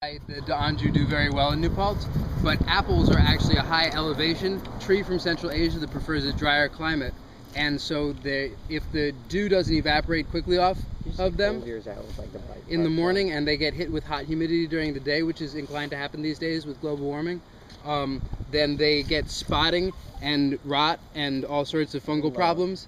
The D'Anjou do very well in New Paltz, but apples are actually a high elevation tree from Central Asia that prefers a drier climate, and so if the dew doesn't evaporate quickly off of them in the morning and they get hit with hot humidity during the day, which is inclined to happen these days with global warming, then they get spotting and rot and all sorts of fungal problems.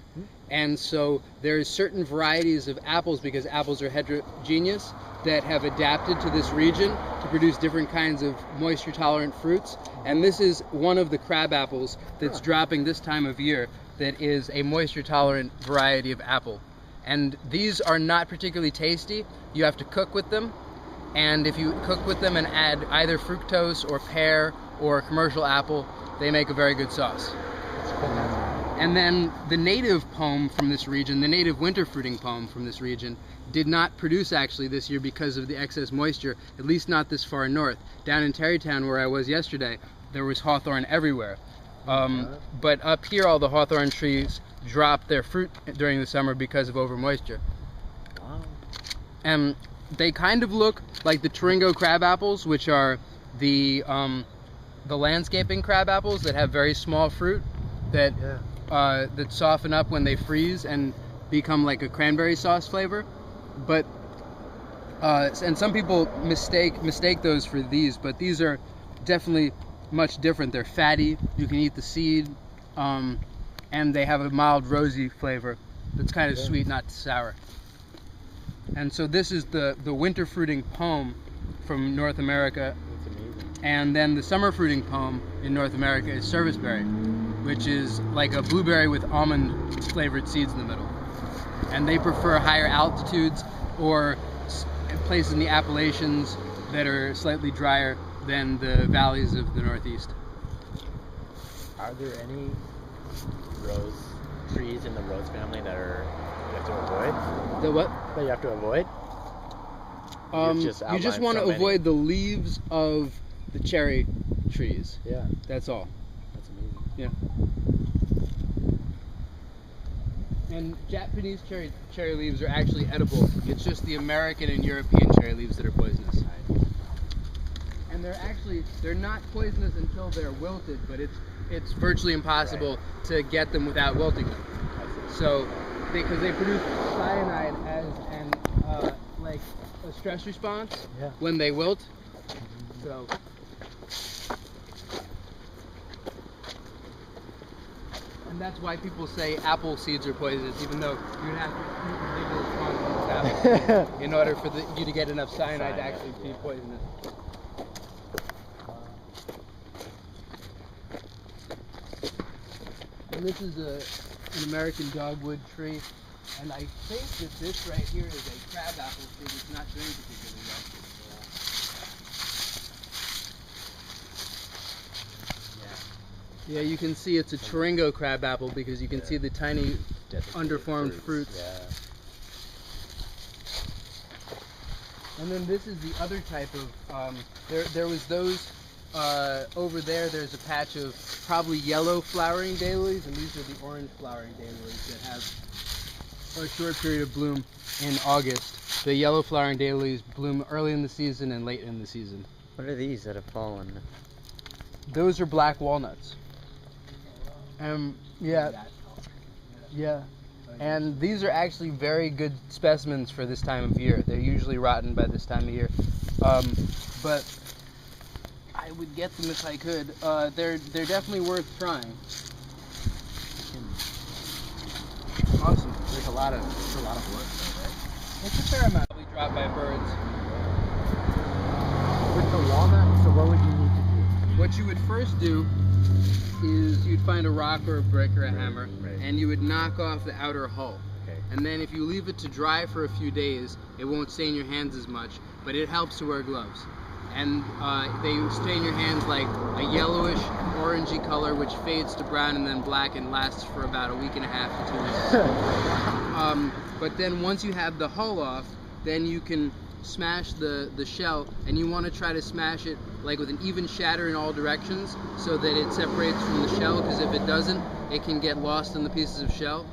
And so there's certain varieties of apples, because apples are heterogeneous, that have adapted to this region to produce different kinds of moisture tolerant fruits. And this is one of the crab apples that's dropping this time of year that is a moisture tolerant variety of apple. And these are not particularly tasty. You have to cook with them. And if you cook with them and add either fructose or pear or commercial apple, they make a very good sauce. And then the native pome from this region, the native winter fruiting pome from this region, did not produce actually this year because of the excess moisture, at least not this far north. Down in Terrytown, where I was yesterday, there was hawthorn everywhere. But up here, all the hawthorn trees drop their fruit during the summer because of overmoisture. Wow. And they kind of look like the Taringo crab apples, which are the landscaping crab apples that have very small fruit that soften up when they freeze and become like a cranberry sauce flavor. But and some people mistake those for these, but these are definitely much different. They're fatty, you can eat the seed, and they have a mild rosy flavor that's kind of sweet, not sour. And so this is the winter fruiting pome from North America. That's amazing. And then the summer fruiting pome in North America is serviceberry, which is like a blueberry with almond flavored seeds in the middle. And they prefer higher altitudes or places in the Appalachians that are slightly drier than the valleys of the Northeast. Are there any rose trees in the rose family that you have to avoid? The what? That you have to avoid? You just want to avoid the leaves of the cherry trees. Yeah. That's all. That's amazing. Yeah. And Japanese cherry leaves are actually edible. It's just the American and European cherry leaves that are poisonous. And they're not poisonous until they're wilted, but it's virtually impossible to get them without wilting them. So, because they produce cyanide as like a stress response when they wilt. So. And that's why people say apple seeds are poisonous, even though you'd have to eat ridiculous quantities of apples in order for you to get enough cyanide to actually be poisonous. And this is an American dogwood tree, and I think that this right here is a crab apple tree that's not doing particularly well. Yeah, you can see it's a Taringo crab apple because you can see the tiny underformed fruits. Yeah. And then this is the other type of, there was those, over there's a patch of probably yellow flowering daylilies, and these are the orange flowering daylilies that have a short period of bloom in August. The yellow flowering daylilies bloom early in the season and late in the season. What are these that have fallen? Those are black walnuts. Yeah. And these are actually very good specimens for this time of year. They're usually rotten by this time of year. But I would get them if I could. They're definitely worth trying. Awesome. There's a lot of wood, right? It's a fair amount. Probably dropped by birds. With the walnut, so what would you need to do? What you would first do is you'd find a rock or a brick or a hammer, and you would knock off the outer hull. Okay. And then if you leave it to dry for a few days, it won't stain your hands as much, but it helps to wear gloves. And they stain your hands like a yellowish, orangey color, which fades to brown and then black and lasts for about a week and a half to 2 weeks. But then once you have the hull off, then you can smash the shell, and you want to try to smash it like with an even shatter in all directions so that it separates from the shell, because if it doesn't, it can get lost in the pieces of shell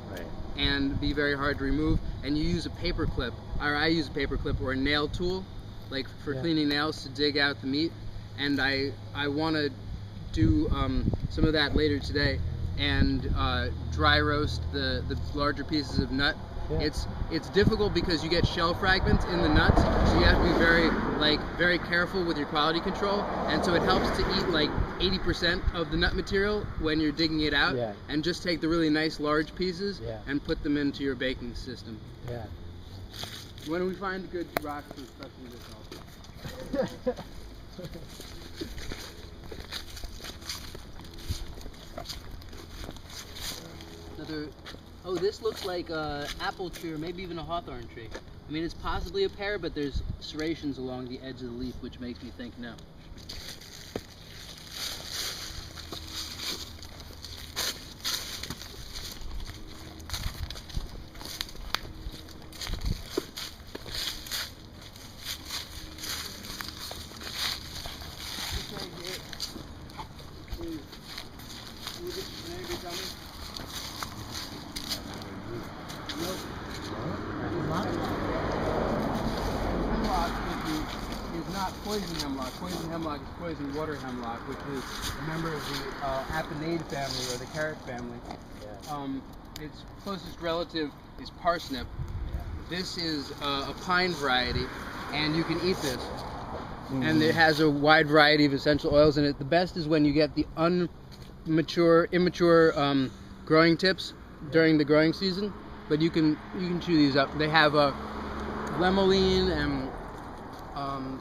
and be very hard to remove. And you use a paper clip, or I use a paper clip or a nail tool like for Yeah. cleaning nails to dig out the meat, and I want to do some of that later today, and dry roast the larger pieces of nut. Yeah. It's difficult because you get shell fragments in the nuts, so you have to be very careful with your quality control, and so it helps to eat like 80% of the nut material when you're digging it out, Yeah. and just take the really nice large pieces Yeah. and put them into your baking system. Yeah. When we find good rocks for especially this also. Oh, this looks like a apple tree or maybe even a hawthorn tree. I mean, it's possibly a pear, but there's serrations along the edge of the leaf, which makes me think no. This right here is, can anybody tell me? Nope. Hemlock is not poison hemlock. Poison hemlock is poison water hemlock, which is a member of the Apenade family or the carrot family. Yeah. Its closest relative is parsnip. This is a pine variety, and you can eat this. And it has a wide variety of essential oils in it. The best is when you get the immature growing tips during the growing season. But you can chew these up. They have limonene and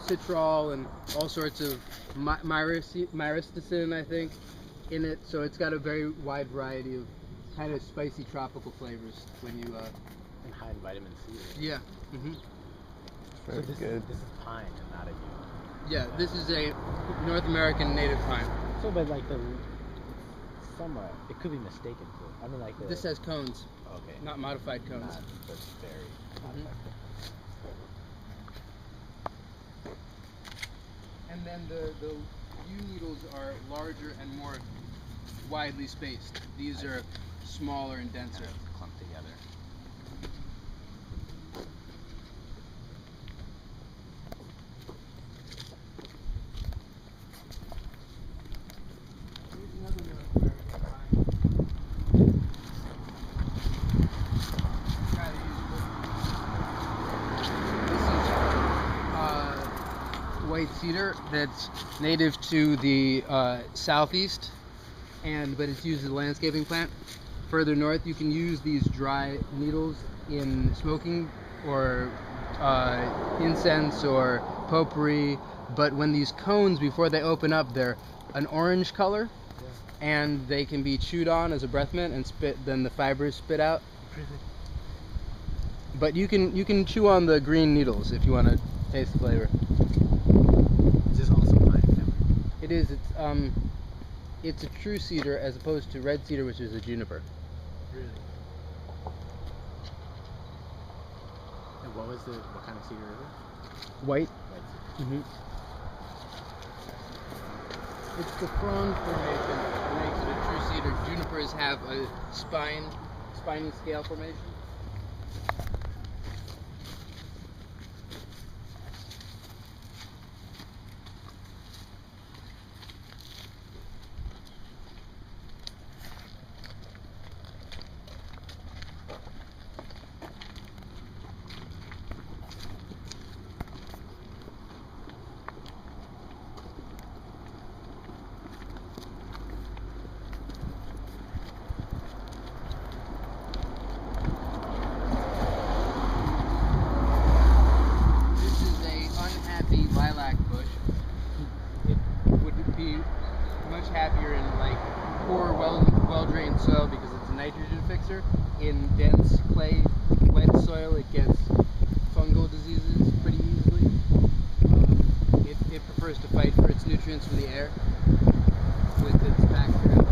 citral and all sorts of myristicin, I think, in it. So it's got a very wide variety of kind of spicy tropical flavors when you. And high in vitamin C. Yeah. Mm-hmm. So this is pine and not a yew. Yeah, this is a North American native pine. So, but like somewhat, it could be mistaken for. I mean, like This has cones, Okay. not modified cones. Not the very modified cones. And then the yew needles are larger and more widely spaced. These are smaller and denser. Kind of clumped together. Here's another North American pine. Try to use this is white cedar that's native to the southeast, but it's used as a landscaping plant. Further north, you can use these dry needles in smoking or incense or potpourri. But when these cones, before they open up, they're an orange color, and they can be chewed on as a breath mint and spit. Then the fibers spit out. But you can chew on the green needles if you want to taste the flavor. Is this also pine family? It is. It's a true cedar as opposed to red cedar, which is a juniper. Really? And what kind of cedar is it? White. White cedar. Mm-hmm. It's the frond formation that makes it a true cedar. Junipers have a spiny scale formation. Lilac bush. It would be much happier in like poor, well-drained soil because it's a nitrogen fixer. In dense clay, wet soil, it gets fungal diseases pretty easily. It prefers to fight for its nutrients from the air with its bacteria.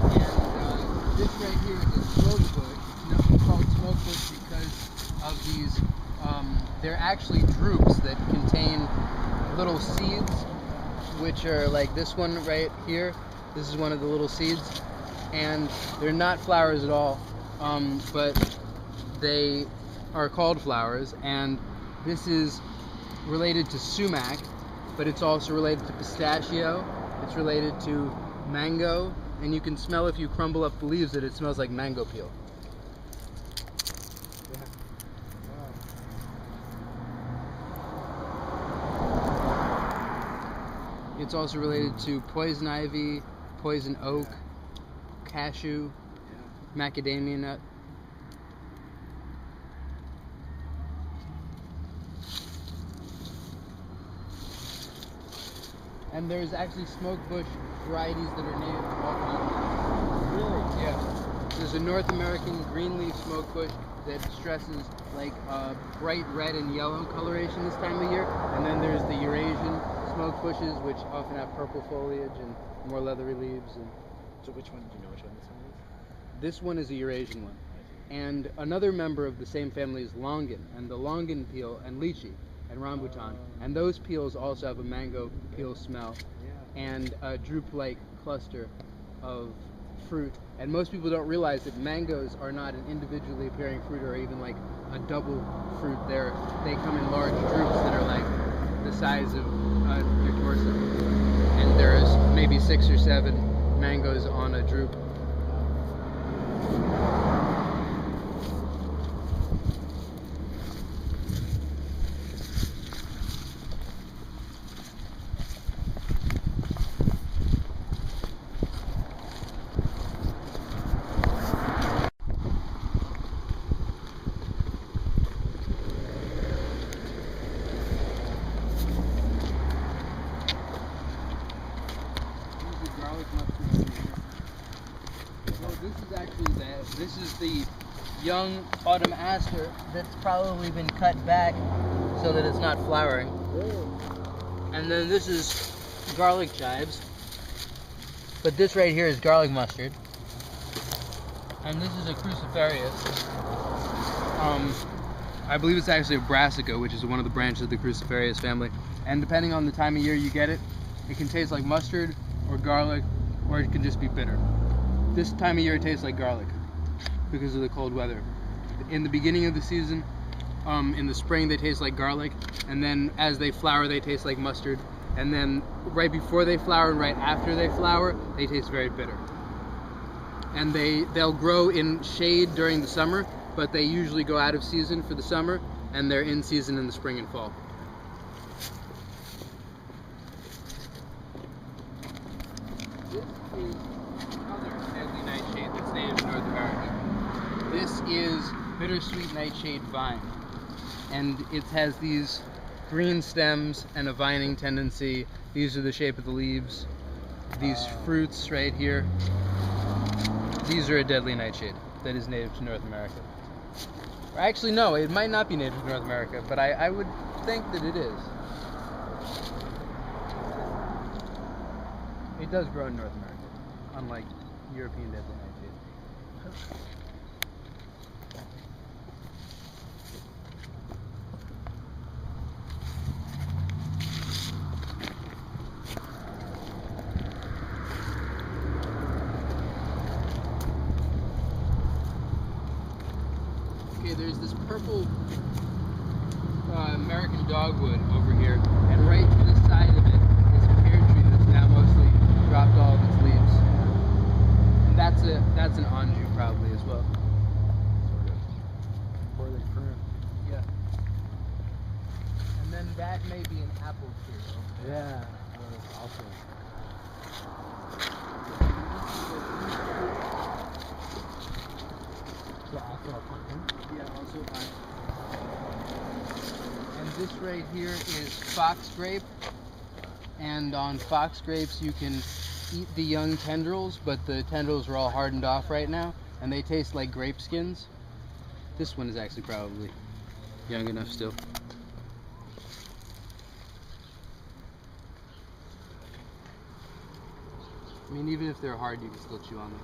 And this right here is a smoke bush. No, it's called smoke bush because of these. They're actually drupes that contain little seeds, which are like this one right here. This is one of the little seeds, and they're not flowers at all, but they are called flowers, and This is related to sumac, but it's also related to pistachio. It's related to mango, and you can smell if you crumble up the leaves that it smells like mango peel. It's also related to poison ivy, poison oak, cashew, macadamia nut. And there's actually smoke bush varieties that are native to all continents. Really? Yeah. There's a North American greenleaf smoke bush that stresses like bright red and yellow coloration this time of year. And then there's the Eurasian smoke bushes, which often have purple foliage and more leathery leaves. And So which one, do you know which one this one is? this one is a Eurasian one. And another member of the same family is longan, and the longan peel and lychee and rambutan. And those peels also have a mango peel smell and a drupe-like cluster of fruit. And most people don't realize that mangoes are not an individually appearing fruit or even like a double fruit. They come in large drupes that are like the size of your torso. And there's maybe 6 or 7 mangoes on a drupe. This is the young autumn aster that's probably been cut back so that it's not flowering. And then this is garlic chives. But this right here is garlic mustard. And this is a cruciferius. I believe it's actually a brassica, which is one of the branches of the cruciferius family. And depending on the time of year you get it, it can taste like mustard or garlic, or it can just be bitter. This time of year it tastes like garlic because of the cold weather. In the beginning of the season, in the spring they taste like garlic, and then as they flower they taste like mustard, and then right before they flower and right after they flower they taste very bitter. And they'll grow in shade during the summer, but they usually go out of season for the summer, and they're in season in the spring and fall. This is another deadly nightshade that's native to North America. This is bittersweet nightshade vine, and it has these green stems and a vining tendency. These are the shape of the leaves. These fruits right here, these are a deadly nightshade that is native to North America. Or actually, no, it might not be native to North America, but I would think that it is. It does grow in North America, unlike European deadly nightshade. Okay, there's this purple American dogwood over here, and right to the side of it is a pear tree that's now mostly dropped all of its leaves. And that's an anjou probably as well. Sort of. Or the prune. Yeah. And then that may be an apple tree. Yeah. Also. Yeah, also pine. And this right here is fox grape. And on fox grapes you can eat the young tendrils, but the tendrils are all hardened off right now, and they taste like grape skins. This one is actually probably young enough still. I mean, even if they're hard, you can still chew on them.